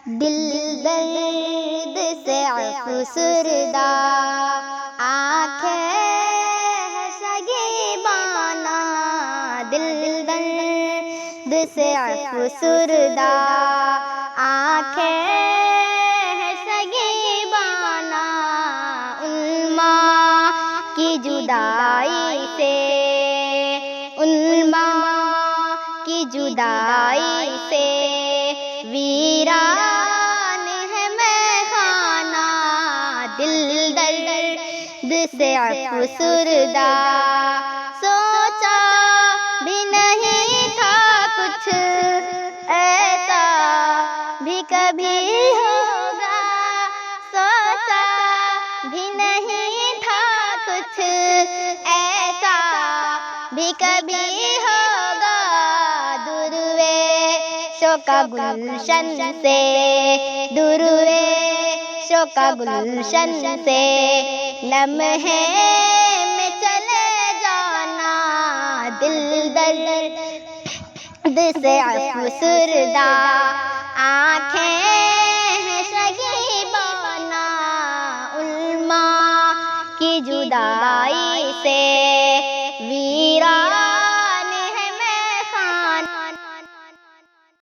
دل درد سے افسردہ، آنکھیں ہے شکیبانہ، دل درد سے افسردہ، آنکھیں ہے شکیبانہ، ان ماں کی جدائی سے، ان ماں کی جدائی سے ویران ہے میخانہ، دل درد سے افسردہ، سوچا بھی نہیں تھا کچھ ایسا بھی کبھی ہوگا، سوچا بھی نہیں تھا کچھ ایسا بھی کبھی ہوگا، درویشوں کا گلشن سے، درویشوں کا گلشن سے لمحے میں چلے جانا، دل درد سے افسردہ، آنکھیں ہیں شکیبانہ، ان ماں کی جدائی سے